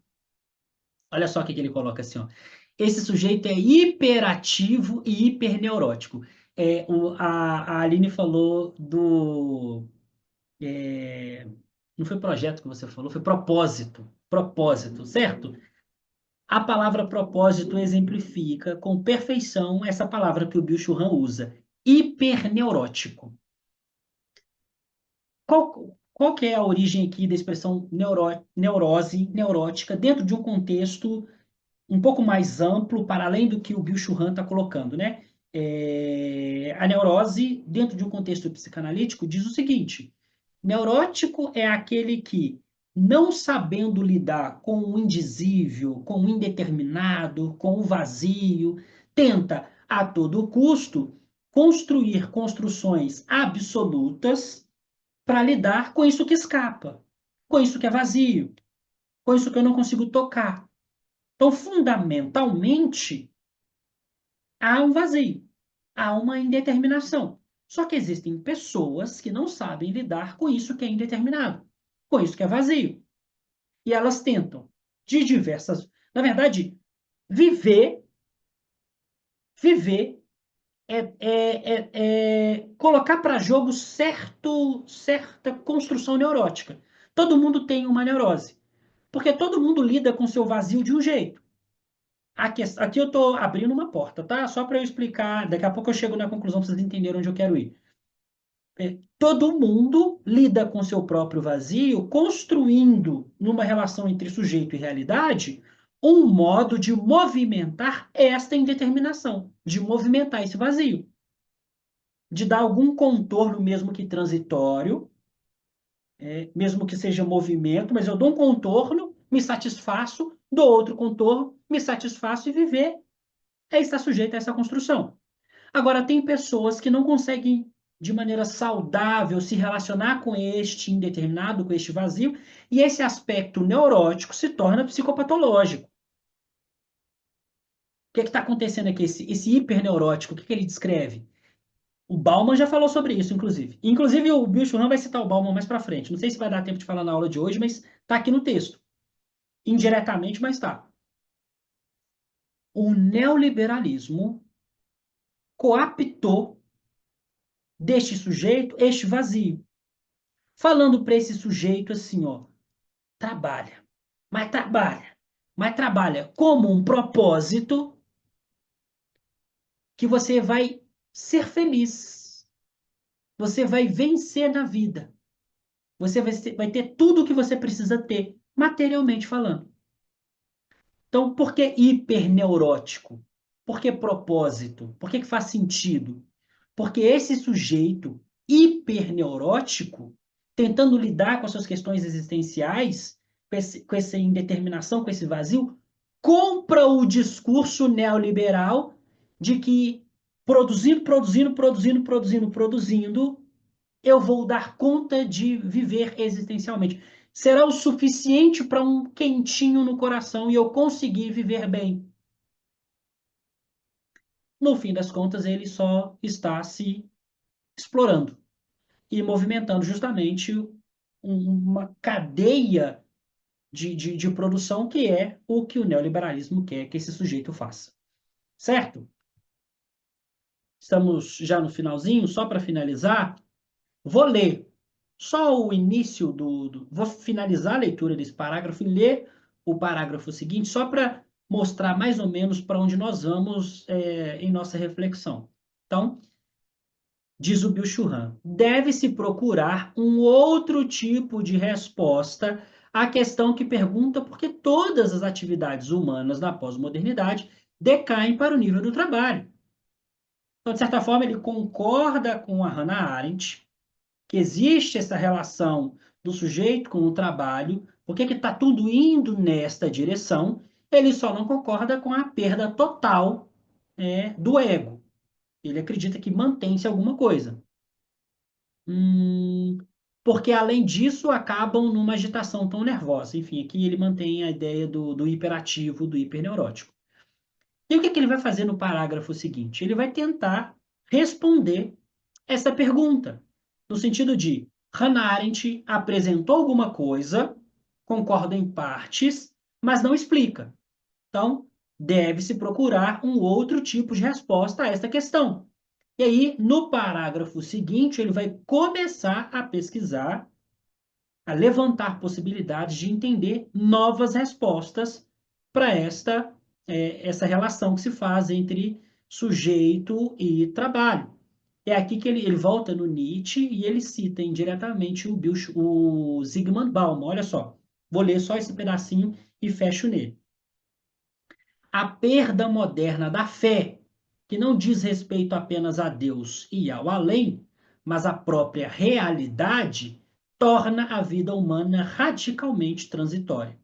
Olha só o que ele coloca assim, ó. Esse sujeito é hiperativo e hiperneurótico. A Aline falou do... não foi projeto que você falou, foi propósito. Propósito, certo? A palavra propósito exemplifica com perfeição essa palavra que o Bill Churran usa. Hiperneurótico. Qual que é a origem aqui da expressão neurose, neurótica, dentro de um contexto um pouco mais amplo, para além do que o Bill Churran está colocando, né? A neurose, dentro de um contexto psicanalítico, diz o seguinte: neurótico é aquele que, não sabendo lidar com o indizível, com o indeterminado, com o vazio, tenta, a todo custo, construir construções absolutas para lidar com isso que escapa, com isso que é vazio, com isso que eu não consigo tocar. Então, fundamentalmente, há um vazio, há uma indeterminação. Só que existem pessoas que não sabem lidar com isso que é indeterminado, com isso que é vazio. E elas tentam, de diversas. Na verdade, viver colocar para jogo certa construção neurótica. Todo mundo tem uma neurose, porque todo mundo lida com seu vazio de um jeito. Aqui eu estou abrindo uma porta, tá? Só para eu explicar, daqui a pouco eu chego na conclusão para vocês entenderem onde eu quero ir. Todo mundo lida com seu próprio vazio, construindo, numa relação entre sujeito e realidade, um modo de movimentar esta indeterminação, de movimentar esse vazio, de dar algum contorno, mesmo que transitório, mesmo que seja movimento, mas eu dou um contorno, me satisfaço, dou outro contorno, me satisfaço e viver está sujeito a essa construção. Agora, tem pessoas que não conseguem, de maneira saudável, se relacionar com este indeterminado, com este vazio, e esse aspecto neurótico se torna psicopatológico. O que está acontecendo aqui? Esse hiperneurótico, o que ele descreve? O Bauman já falou sobre isso, inclusive. Inclusive, o Bill Churran vai citar o Bauman mais para frente. Não sei se vai dar tempo de falar na aula de hoje, mas está aqui no texto. Indiretamente, mas está. O neoliberalismo coaptou deste sujeito este vazio. Falando para esse sujeito assim, ó, trabalha, mas trabalha, mas trabalha como um propósito que você vai ser feliz, você vai vencer na vida, você vai ter tudo o que você precisa ter, materialmente falando. Então, por que hiperneurótico? Por que propósito? Por que faz sentido? Porque esse sujeito hiperneurótico, tentando lidar com as suas questões existenciais, com essa indeterminação, com esse vazio, compra o discurso neoliberal de que produzindo, eu vou dar conta de viver existencialmente. Será o suficiente para um quentinho no coração e eu conseguir viver bem. No fim das contas, ele só está se explorando e movimentando justamente uma cadeia de produção que é o que o neoliberalismo quer que esse sujeito faça. Certo? Estamos já no finalzinho, só para finalizar, vou ler só o início Vou finalizar a leitura desse parágrafo e ler o parágrafo seguinte, só para mostrar mais ou menos para onde nós vamos em nossa reflexão. Então, diz o Bill Churran, deve-se procurar um outro tipo de resposta à questão que pergunta por que todas as atividades humanas na pós-modernidade decaem para o nível do trabalho. Então, de certa forma, ele concorda com a Hannah Arendt que existe essa relação do sujeito com o trabalho, porque que está tudo indo nesta direção, ele só não concorda com a perda total do ego. Ele acredita que mantém-se alguma coisa. Porque, além disso, acabam numa agitação tão nervosa. Enfim, aqui ele mantém a ideia do hiperativo, do hiperneurótico. E o que ele vai fazer no parágrafo seguinte? Ele vai tentar responder essa pergunta, no sentido de Hannah Arendt apresentou alguma coisa, concorda em partes, mas não explica. Então, deve-se procurar um outro tipo de resposta a esta questão. E aí, no parágrafo seguinte, ele vai começar a pesquisar, a levantar possibilidades de entender novas respostas para essa relação que se faz entre sujeito e trabalho. É aqui que ele volta no Nietzsche e ele cita indiretamente o Zygmunt Bauman. Olha só, vou ler só esse pedacinho e fecho nele. A perda moderna da fé, que não diz respeito apenas a Deus e ao além, mas à própria realidade, torna a vida humana radicalmente transitória.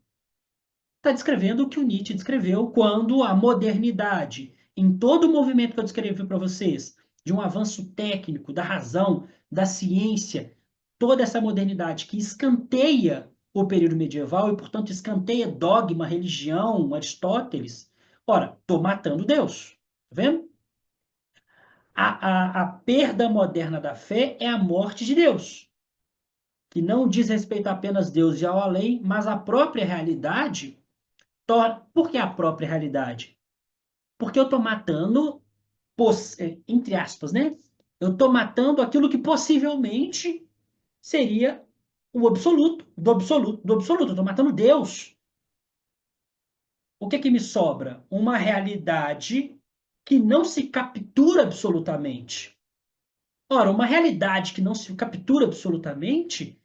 Está descrevendo o que o Nietzsche descreveu quando a modernidade, em todo o movimento que eu descrevi para vocês, de um avanço técnico, da razão, da ciência, toda essa modernidade que escanteia o período medieval e, portanto, escanteia dogma, religião, Aristóteles. Ora, estou matando Deus. Tá vendo? A perda moderna da fé é a morte de Deus, que não diz respeito apenas a Deus e ao além, mas a própria realidade. Por que a própria realidade? Porque eu estou matando entre aspas, né? Eu estou matando aquilo que possivelmente seria o absoluto, do absoluto, do absoluto. Eu estou matando Deus. O que que me sobra? Uma realidade que não se captura absolutamente. Ora, uma realidade que não se captura absolutamente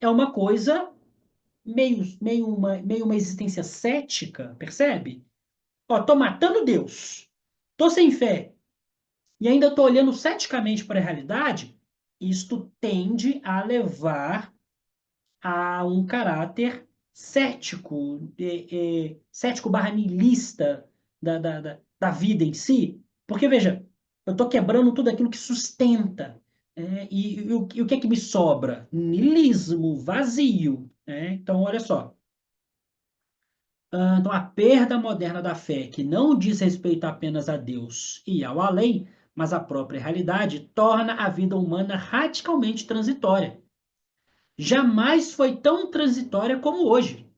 é uma coisa meio uma existência cética, percebe? Ó, tô matando Deus, tô sem fé e ainda tô olhando ceticamente para a realidade. Isto tende a levar a um caráter cético, cético barra niilista da vida em si. Porque, veja, eu estou quebrando tudo aquilo que sustenta. E o que é que me sobra? Niilismo, vazio. Então, olha só. Então, a perda moderna da fé, que não diz respeito apenas a Deus e ao além, mas à própria realidade, torna a vida humana radicalmente transitória. Jamais foi tão transitória como hoje.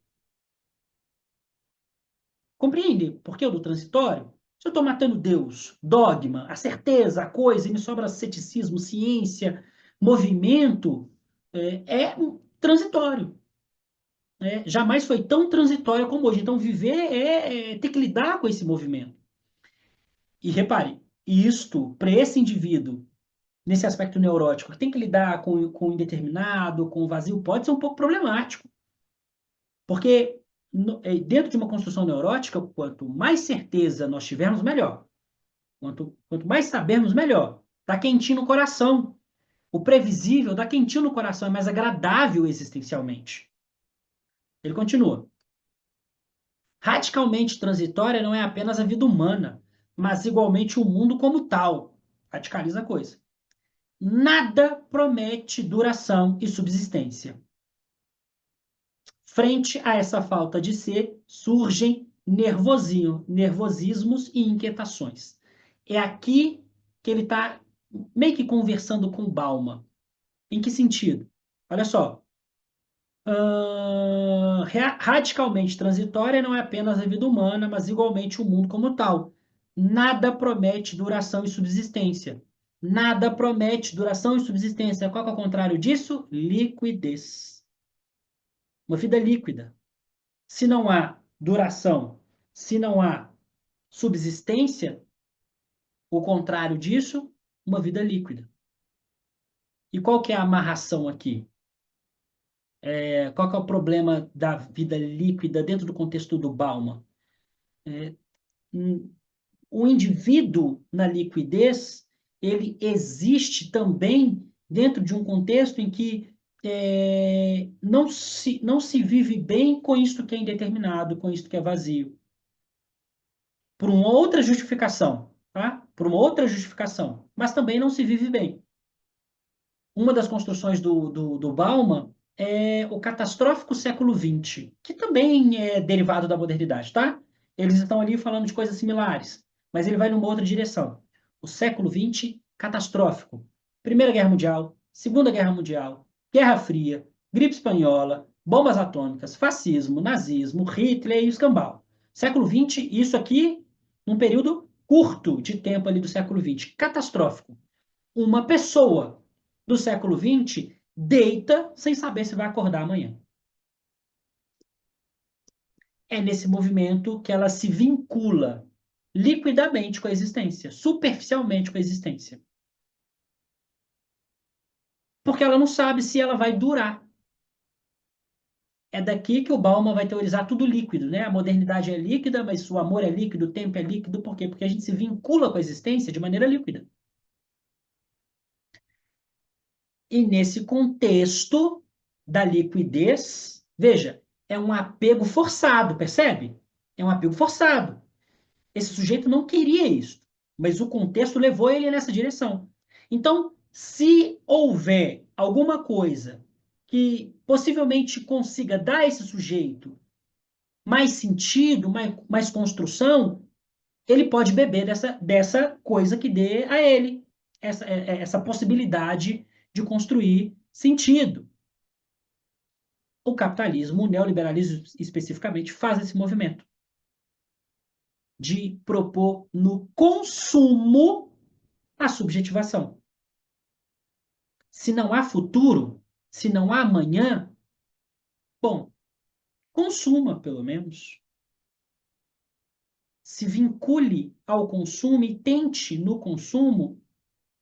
Compreende por que o do transitório? Se eu estou matando Deus, dogma, a certeza, a coisa, e me sobra ceticismo, ciência, movimento, transitório. Jamais foi tão transitória como hoje. Então, viver é ter que lidar com esse movimento. E repare, isto, para esse indivíduo, nesse aspecto neurótico, que tem que lidar com o indeterminado, com o vazio, pode ser um pouco problemático. Porque dentro de uma construção neurótica, quanto mais certeza nós tivermos, melhor. Quanto mais sabermos, melhor. Dá quentinho no coração. O previsível dá quentinho no coração, é mais agradável existencialmente. Ele continua. Radicalmente transitória não é apenas a vida humana, mas igualmente o mundo como tal. Radicaliza a coisa. Nada promete duração e subsistência. Frente a essa falta de ser, surgem nervosismos e inquietações. É aqui que ele está meio que conversando com Bauman. Em que sentido? Olha só. Radicalmente transitória não é apenas a vida humana, mas igualmente o mundo como tal. Nada promete duração e subsistência. Nada promete duração e subsistência. Qual é o contrário disso? Liquidez. Uma vida líquida. Se não há duração, se não há subsistência, o contrário disso, uma vida líquida. E qual que é a amarração aqui? Qual que é o problema da vida líquida dentro do contexto do Bauman? O indivíduo na liquidez, ele existe também dentro de um contexto em que não se vive bem com isto que é indeterminado, com isto que é vazio. Por uma outra justificação, tá? Por uma outra justificação, mas também não se vive bem. Uma das construções do Bauman é o catastrófico século XX, que também é derivado da modernidade, tá? Eles estão ali falando de coisas similares, mas ele vai numa outra direção. O século XX, catastrófico. Primeira Guerra Mundial, Segunda Guerra Mundial, Guerra Fria, gripe espanhola, bombas atômicas, fascismo, nazismo, Hitler e o escambau. Século XX, isso aqui, num período curto de tempo ali do século XX, catastrófico. Uma pessoa do século XX deita sem saber se vai acordar amanhã. É nesse movimento que ela se vincula liquidamente com a existência, superficialmente com a existência. Porque ela não sabe se ela vai durar. É daqui que o Bauman vai teorizar tudo líquido, né? A modernidade é líquida, mas o amor é líquido, o tempo é líquido. Por quê? Porque a gente se vincula com a existência de maneira líquida. E nesse contexto da liquidez, veja, é um apego forçado, percebe? É um apego forçado. Esse sujeito não queria isso, mas o contexto levou ele nessa direção. Então, se houver alguma coisa que possivelmente consiga dar a esse sujeito mais sentido, mais construção, ele pode beber dessa coisa que dê a ele essa possibilidade de construir sentido. O capitalismo, o neoliberalismo especificamente, faz esse movimento de propor no consumo A subjetivação. Se não há futuro, se não há amanhã, bom, consuma pelo menos. Se vincule ao consumo e tente no consumo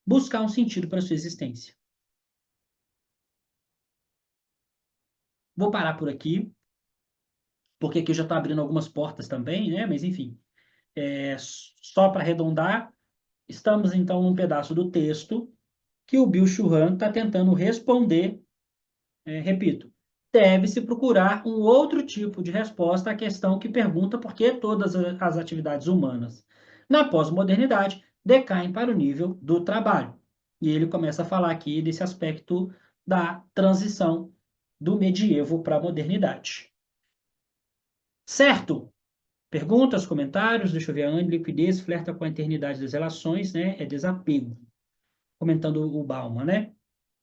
buscar um sentido para a sua existência. Vou parar por aqui, porque aqui eu já estou abrindo algumas portas também, né? Mas enfim, só para arredondar, estamos então num pedaço do texto que o Bill Churran está tentando responder, repito, deve-se procurar um outro tipo de resposta à questão que pergunta por que todas as atividades humanas na pós-modernidade decaem para o nível do trabalho. E ele começa a falar aqui desse aspecto da transição do medievo para a modernidade. Certo? Perguntas, comentários? Deixa eu ver. A liquidez flerta com a eternidade das relações, né? É desapego. Comentando o Bauman, né?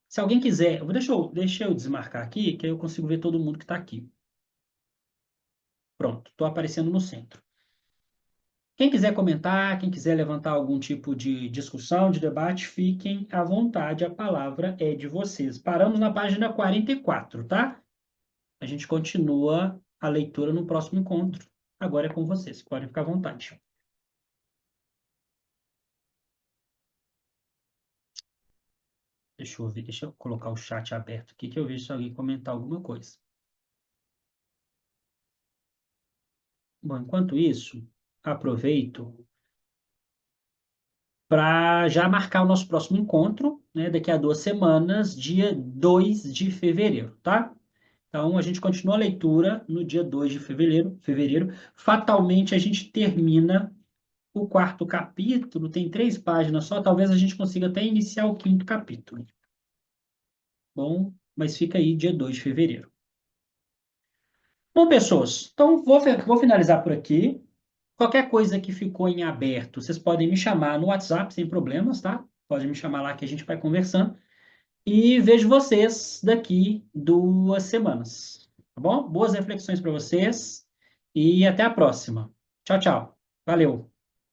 Se alguém quiser, deixa eu desmarcar aqui, que aí eu consigo ver todo mundo que está aqui. Pronto, estou aparecendo no centro. Quem quiser comentar, quem quiser levantar algum tipo de discussão, de debate, fiquem à vontade, a palavra é de vocês. Paramos na página 44, tá? A gente continua a leitura no próximo encontro. Agora é com vocês, podem ficar à vontade. Deixa eu ver, deixa eu colocar o chat aberto aqui, que eu vejo se alguém comentar alguma coisa. Bom, enquanto isso, aproveito para já marcar o nosso próximo encontro, né, daqui a 2 semanas, dia 2 de fevereiro, tá? Então, a gente continua a leitura no dia 2 de fevereiro. Fatalmente, a gente termina o quarto capítulo, tem 3 páginas só, talvez a gente consiga até iniciar o quinto capítulo. Bom, mas fica aí dia 2 de fevereiro. Bom, pessoas, então vou finalizar por aqui. Qualquer coisa que ficou em aberto, vocês podem me chamar no WhatsApp sem problemas, tá? Pode me chamar lá que a gente vai conversando. E vejo vocês daqui 2 semanas, tá bom? Boas reflexões para vocês e até a próxima. Tchau, tchau. Valeu.